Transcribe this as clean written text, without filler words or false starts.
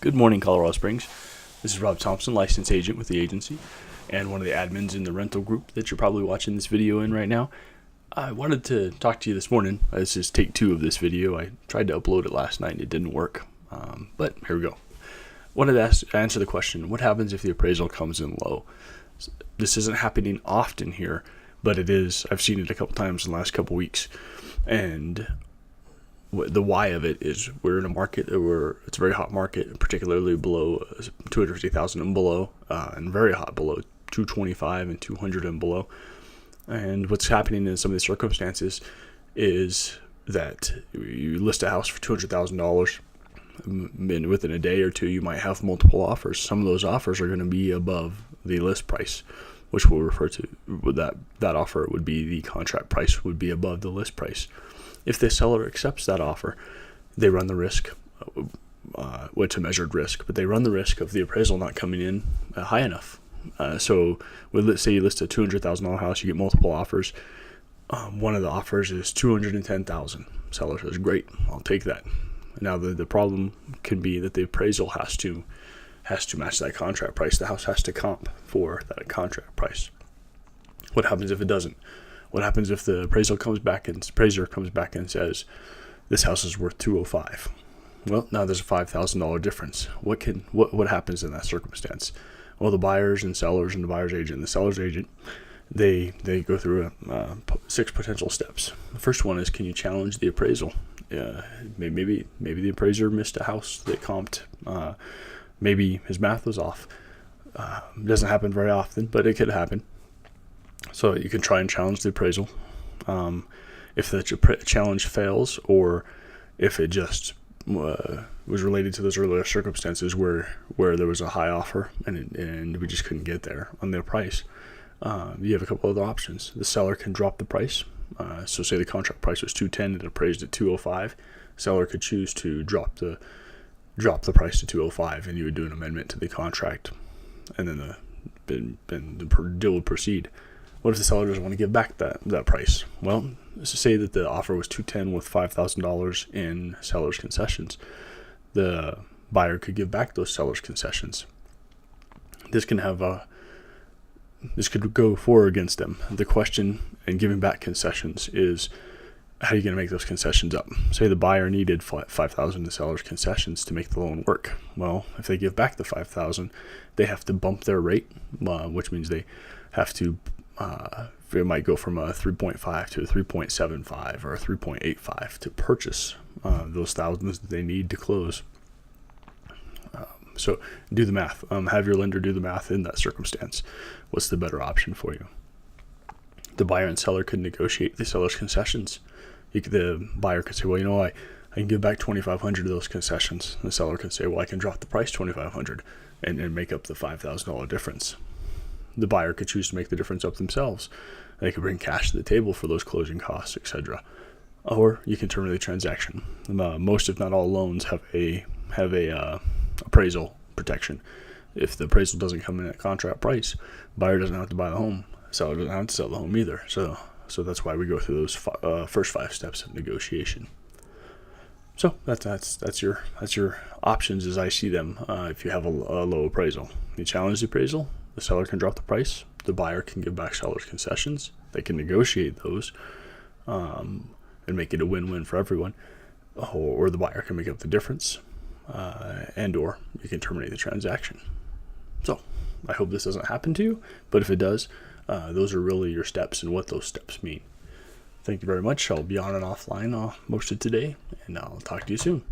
Good morning, Colorado Springs. This is Rob Thompson, licensed agent with the agency and one of the admins in the rental group that you're probably watching this video in right now. I wanted to talk to you this morning. This is take 2 of this video. I tried to upload it last night and it didn't work, but here we go. Wanted to answer the question, what happens if the appraisal comes in low? This isn't happening often here, but it is. I've seen it a couple times in the last couple weeks, and the why of it is we're in a market where it's a very hot market, particularly below 250,000 and below, and very hot below 225 and 200 and below. And what's happening in some of the circumstances is that you list a house for $200,000, and within a day or two you might have multiple offers. Some of those offers are going to be above the list price, which we'll refer to that offer would be the contract price would be above the list price. If the seller accepts that offer, they run the risk, it's a measured risk, but they run the risk of the appraisal not coming in high enough. So let's say you list a $200,000 house, you get multiple offers. One of the offers is $210,000. Seller says, great, I'll take that. Now the problem can be that the appraisal has to match that contract price. The house has to comp for that contract price. What happens if it doesn't? What happens if the appraiser comes back and says this house is worth $205,000? Well, now there's a $5,000 difference. What happens in that circumstance? Well, the buyers and sellers and the buyer's agent and the seller's agent, they go through 6 potential steps. The first one is, can you challenge the appraisal? Maybe the appraiser missed a house that comped. Maybe his math was off. Doesn't happen very often, but it could happen. So you can try and challenge the appraisal. If the challenge fails, or if it just was related to those earlier circumstances where there was a high offer and we just couldn't get there on their price, you have a couple other options. The seller can drop the price. So say the contract price was $210,000, it appraised at $205,000. Seller could choose to drop the price to $205,000, and you would do an amendment to the contract, and then the deal would proceed. What if the seller doesn't want to give back that price? Well, let's just say that the offer was $210,000 with $5,000 in seller's concessions. The buyer could give back those seller's concessions. This could go for or against them. The question in giving back concessions is, how are you going to make those concessions up? Say the buyer needed $5,000 in seller's concessions to make the loan work. Well, if they give back the $5,000, they have to bump their rate, which means they have to. It might go from a 3.5 to a 3.75 or a 3.85 to purchase those thousands that they need to close. So do the math. Have your lender do the math in that circumstance. What's the better option for you? The buyer and seller could negotiate the seller's concessions. The buyer could say, well, I can give back $2,500 of those concessions. The seller can say, well, I can drop the price $2,500 and make up the $5,000 difference. The buyer could choose to make the difference up themselves. They could bring cash to the table for those closing costs, etc. Or you can terminate the transaction. Most, if not all, loans have a appraisal protection. If the appraisal doesn't come in at contract price, buyer doesn't have to buy the home. Seller doesn't have to sell the home either. So that's why we go through those first 5 steps of negotiation. So that's your options as I see them. If you have a low appraisal, you challenge the appraisal. The seller can drop the price. The buyer can give back seller's concessions. They can negotiate those and make it a win-win for everyone. Or the buyer can make up the difference, and/or you can terminate the transaction. So I hope this doesn't happen to you, but if it does, those are really your steps and what those steps mean. Thank you very much. I'll be on and offline most of today, and I'll talk to you soon.